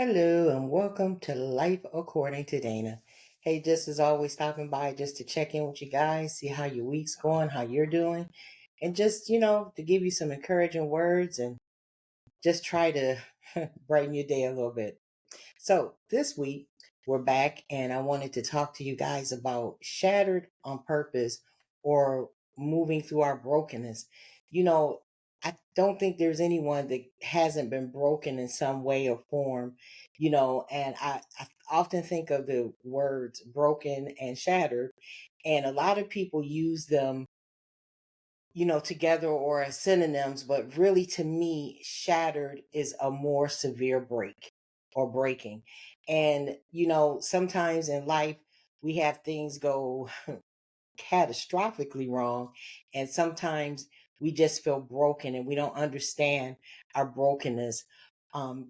Hello and welcome to Life According to Dana. Hey, just as always, stopping by just to check in with you guys, see how your week's going, how you're doing, and just, to give you some encouraging words and just try to brighten your day a little bit. So this week, we're back and I wanted to talk to you guys about shattered on purpose or moving through our brokenness. You know, I don't think there's anyone that hasn't been broken in some way or form, and I often think of the words broken and shattered, and a lot of people use them together or as synonyms, but really to me, shattered is a more severe break or breaking. And, sometimes in life, we have things go catastrophically wrong. And sometimes we just feel broken and we don't understand our brokenness.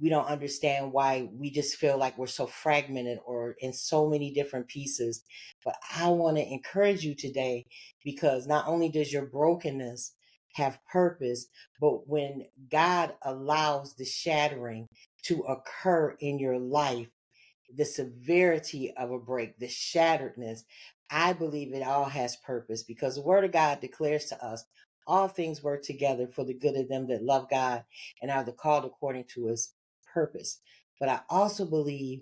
We don't understand why we just feel like we're so fragmented or in so many different pieces. But I want to encourage you today because not only does your brokenness have purpose, but when God allows the shattering to occur in your life, the severity of a break, the shatteredness, I believe it all has purpose because the word of God declares to us all things work together for the good of them that love God and are the called according to his purpose. But I also believe,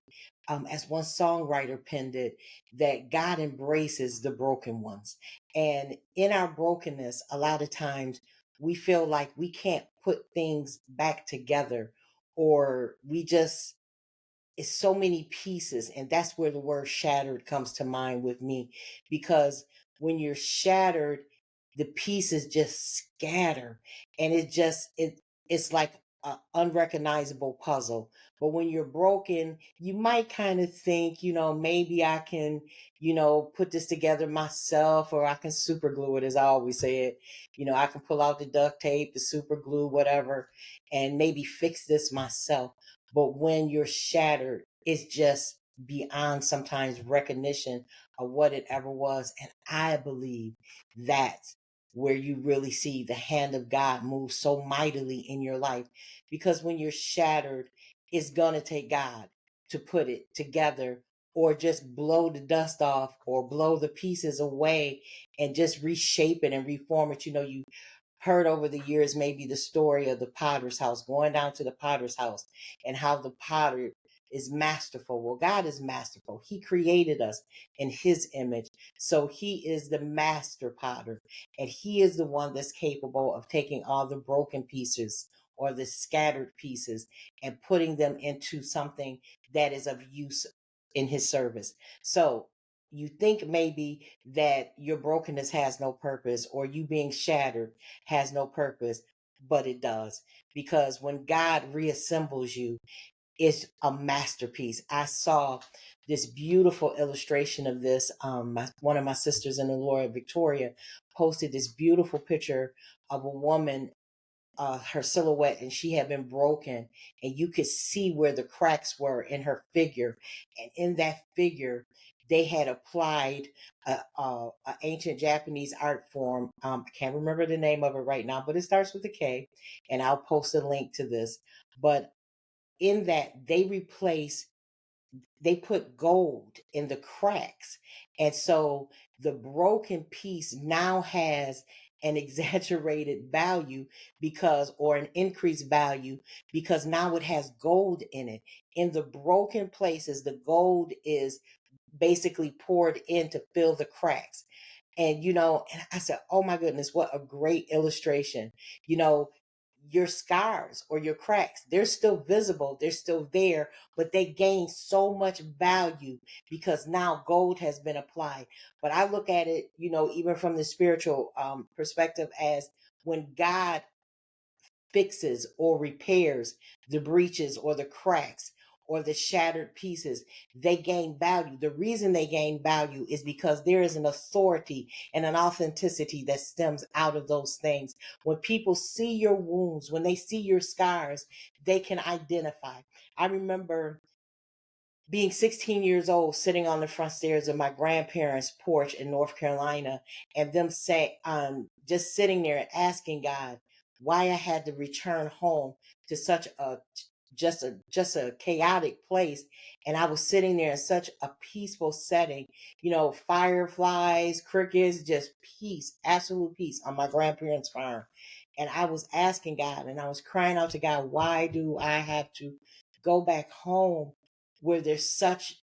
as one songwriter penned it, that God embraces the broken ones. And in our brokenness, a lot of times we feel like we can't put things back together or we just it's so many pieces, and that's where the word shattered comes to mind with me, because when you're shattered, the pieces just scatter, and it's like an unrecognizable puzzle. But when you're broken, you might kind of think, maybe I can, put this together myself, or I can super glue it, as I always say it. I can pull out the duct tape, the super glue, whatever, and maybe fix this myself. But when you're shattered, it's just beyond sometimes recognition of what it ever was. And I believe that's where you really see the hand of God move so mightily in your life. Because when you're shattered, it's going to take God to put it together or just blow the dust off or blow the pieces away and just reshape it and reform it. You heard over the years maybe the story of the potter's house, going down to the potter's house and how the potter is masterful. Well, God is masterful. He created us in his image. So he is the master potter, and he is the one that's capable of taking all the broken pieces or the scattered pieces and putting them into something that is of use in his service. So you think maybe that your brokenness has no purpose or you being shattered has no purpose, but it does. Because when God reassembles you, it's a masterpiece. I saw this beautiful illustration of this. One of my sisters in the Lord, Victoria, posted this beautiful picture of a woman, her silhouette, and she had been broken, and you could see where the cracks were in her figure. And in that figure, they had applied a ancient Japanese art form. I can't remember the name of it right now, but it starts with a K, and I'll post a link to this. But in that, they put gold in the cracks. And so the broken piece now has an exaggerated value or an increased value because now it has gold in it. In the broken places, the gold is basically poured in to fill the cracks. And I said, oh my goodness, what a great illustration. You know, your scars or your cracks, they're still visible, they're still there, but they gain so much value because now gold has been applied. But I look at it, even from the spiritual perspective, as when God fixes or repairs the breaches or the cracks or the shattered pieces, they gain value. The reason they gain value is because there is an authority and an authenticity that stems out of those things. When people see your wounds, when they see your scars, they can identify. I remember being 16 years old, sitting on the front stairs of my grandparents' porch in North Carolina, and them just sitting there and asking God why I had to return home to such a just a chaotic place. And I was sitting there in such a peaceful setting, fireflies, crickets, just peace, absolute peace on my grandparents' farm. And I was asking God, and I was crying out to God, why do I have to go back home where there's such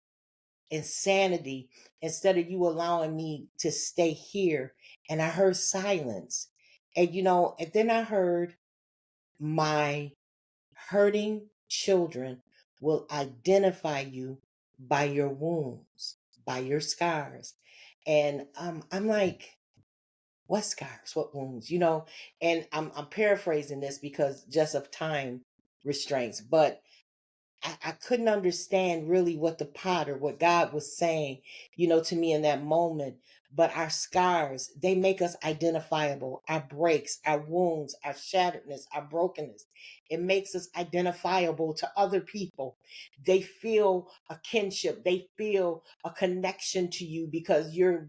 insanity instead of you allowing me to stay here? And I heard silence. And then I heard, my hurting children will identify you by your wounds, by your scars. And I'm like, what scars, what wounds, and I'm paraphrasing this because just of time restraints, but I couldn't understand really what God was saying, to me in that moment. But our scars, they make us identifiable. Our breaks, our wounds, our shatteredness, our brokenness, it makes us identifiable to other people. They feel a kinship. They feel a connection to you because you're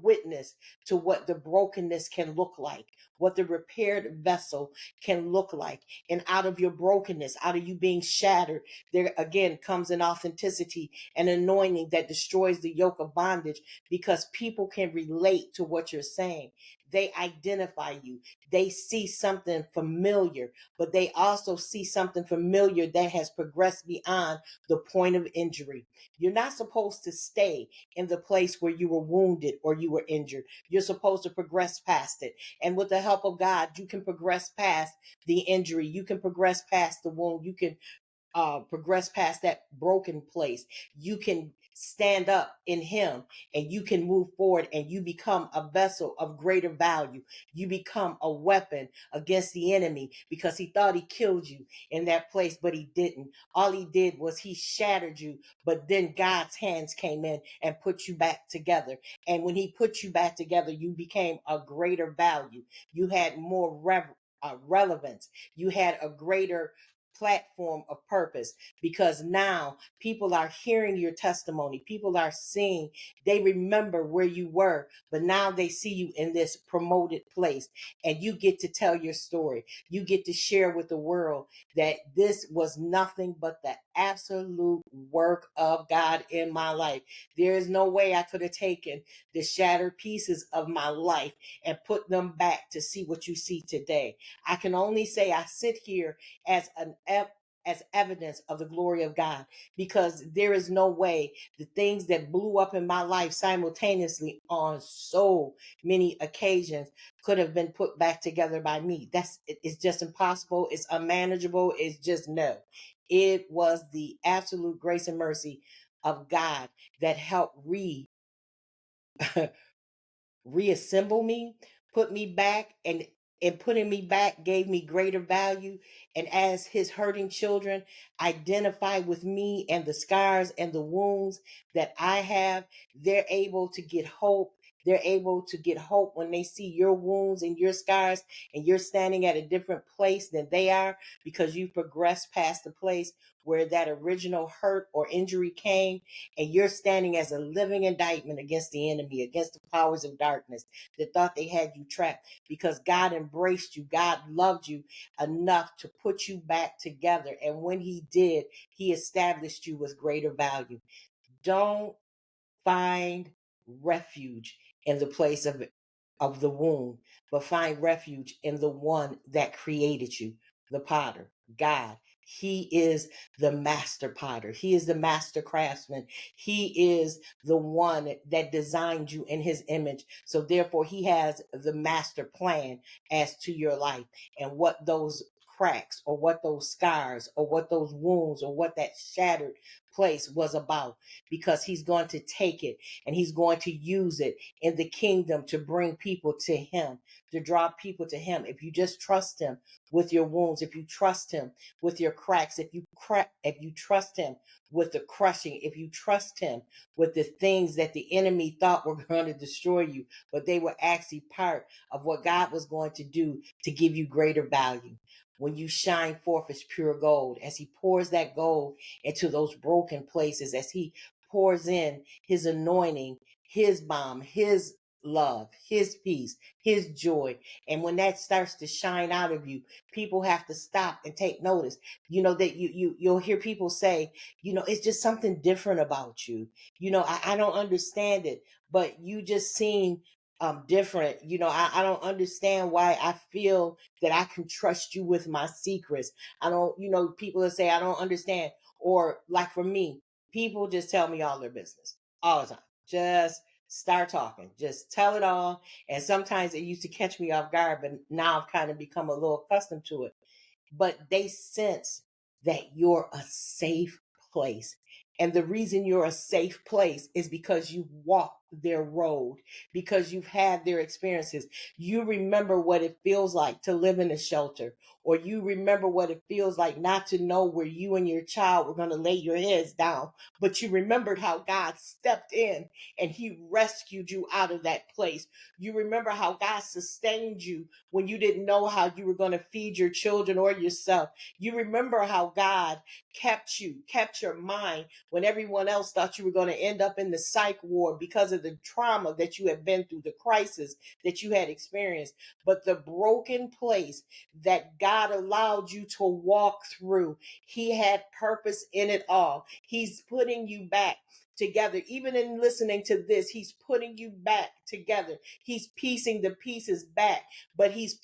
witness to what the brokenness can look like, what the repaired vessel can look like. And out of your brokenness, out of you being shattered, there again comes an authenticity and anointing that destroys the yoke of bondage, because people can relate to what you're saying. They identify you. They see something familiar, but they also see something familiar that has progressed beyond the point of injury. You're not supposed to stay in the place where you were wounded or you were injured. You're supposed to progress past it. And with the help of God, you can progress past the injury. You can progress past the wound. You can progress past that broken place. You can stand up in Him, and you can move forward, and you become a vessel of greater value. You become a weapon against the enemy, because he thought he killed you in that place, but he didn't. All he did was he shattered you, but then God's hands came in and put you back together. And when he put you back together, you became a greater value. You had more relevance. You had a greater platform of purpose, because now people are hearing your testimony. People are seeing, they remember where you were, but now they see you in this promoted place, and you get to tell your story. You get to share with the world that this was nothing but the absolute work of God in my life. There is no way I could have taken the shattered pieces of my life and put them back to see what you see today. I can only say I sit here as as evidence of the glory of God, because there is no way the things that blew up in my life simultaneously on so many occasions could have been put back together by me. It's just impossible. It's unmanageable. It's just no. It was the absolute grace and mercy of God that helped reassemble me, put me back, and putting me back gave me greater value. And as his hurting children identify with me and the scars and the wounds that I have, they're able to get hope. They're able to get hope when they see your wounds and your scars, and you're standing at a different place than they are, because you progressed past the place where that original hurt or injury came, and you're standing as a living indictment against the enemy, against the powers of darkness that thought they had you trapped, because God embraced you. God loved you enough to put you back together. And when he did, he established you with greater value. Don't find refuge in the place of the wound, but find refuge in the one that created you, the potter, God. He is the master potter. He is the master craftsman. He is the one that designed you in his image. So therefore, he has the master plan as to your life, and what those cracks or what those scars or what those wounds or what that shattered place was about, because he's going to take it and he's going to use it in the kingdom to bring people to him, to draw people to him. If you just trust him with your wounds, if you trust him with your cracks, if you trust him with the crushing, if you trust him with the things that the enemy thought were going to destroy you, but they were actually part of what God was going to do to give you greater value. When you shine forth as pure gold, as he pours that gold into those broken places, as he pours in his anointing, his balm, his love, his peace, his joy. And when that starts to shine out of you, people have to stop and take notice. You know, that you'll hear people say, you know, it's just something different about you. You know, I don't understand it, but you just seem different. You know, I don't understand why I feel that I can trust you with my secrets. I don't, you know, people that say I don't understand. Or like for me, people just tell me all their business all the time. Just start talking, just tell it all. And sometimes it used to catch me off guard, but now I've kind of become a little accustomed to it. But they sense that you're a safe place. And the reason you're a safe place is because you walked their road, because you've had their experiences. You remember what it feels like to live in a shelter, or you remember what it feels like not to know where you and your child were going to lay your heads down. But you remembered how God stepped in and he rescued you out of that place. You remember how God sustained you when you didn't know how you were going to feed your children or yourself. You remember how God kept you, kept your mind when everyone else thought you were going to end up in the psych ward because of the trauma that you had been through, the crisis that you had experienced. But the broken place that God allowed you to walk through, he had purpose in it all. He's putting you back together. Even in listening to this, he's putting you back together. He's piecing the pieces back, but he's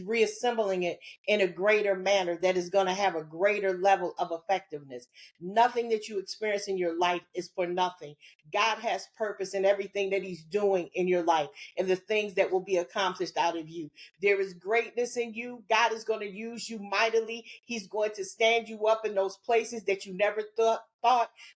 reassembling it in a greater manner that is going to have a greater level of effectiveness. Nothing that you experience in your life is for nothing. God has purpose in everything that he's doing in your life and the things that will be accomplished out of you. There is greatness in you. God is going to use you mightily. He's going to stand you up in those places that you never thought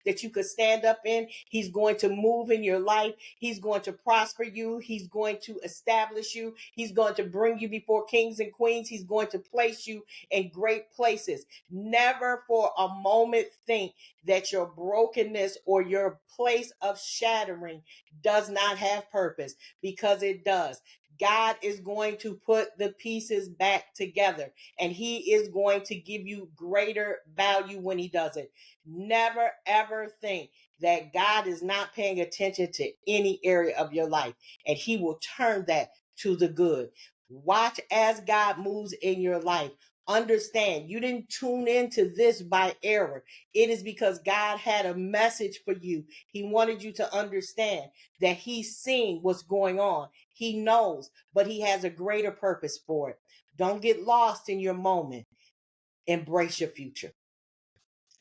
that you could stand up in. He's going to move in your life. He's going to prosper you. He's going to establish you. He's going to bring you before kings and queens. He's going to place you in great places. Never for a moment think that your brokenness or your place of shattering does not have purpose, because it does. God is going to put the pieces back together, and he is going to give you greater value when he does it. Never ever think that God is not paying attention to any area of your life, and he will turn that to the good. Watch as God moves in your life. Understand, you didn't tune into this by error. It is because God had a message for you. He wanted you to understand that he's seeing what's going on. He knows, but he has a greater purpose for it. Don't get lost in your moment. Embrace your future.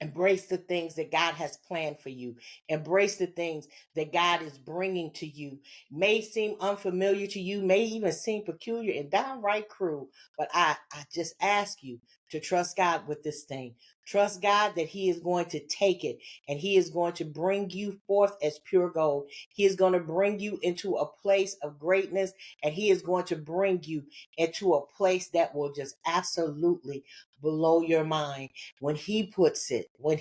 Embrace the things that God has planned for you. Embrace the things that God is bringing to you. May seem unfamiliar to you, may even seem peculiar and downright cruel, but I just ask you to trust God with this thing. Trust God that he is going to take it and he is going to bring you forth as pure gold. He is going to bring you into a place of greatness, and he is going to bring you into a place that will just absolutely blow your mind. When he puts it, when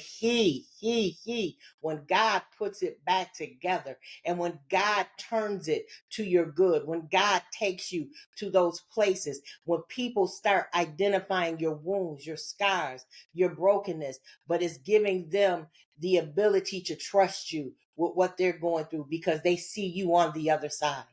when God puts it back together, and when God turns it to your good, when God takes you to those places, when people start identifying your wounds, your scars, your brokenness, but it's giving them the ability to trust you with what they're going through because they see you on the other side.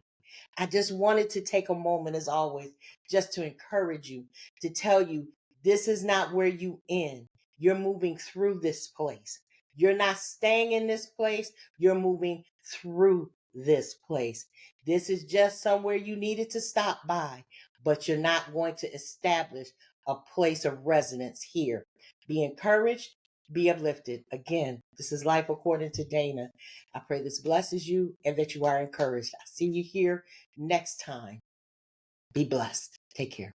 I just wanted to take a moment, as always, just to encourage you, to tell you this is not where you end. You're moving through this place. You're not staying in this place. You're moving through this place. This is just somewhere you needed to stop by, but you're not going to establish a place of residence here. Be encouraged. Be uplifted. Again, this is Life According to Dana. I pray this blesses you and that you are encouraged. I see you here next time. Be blessed. Take care.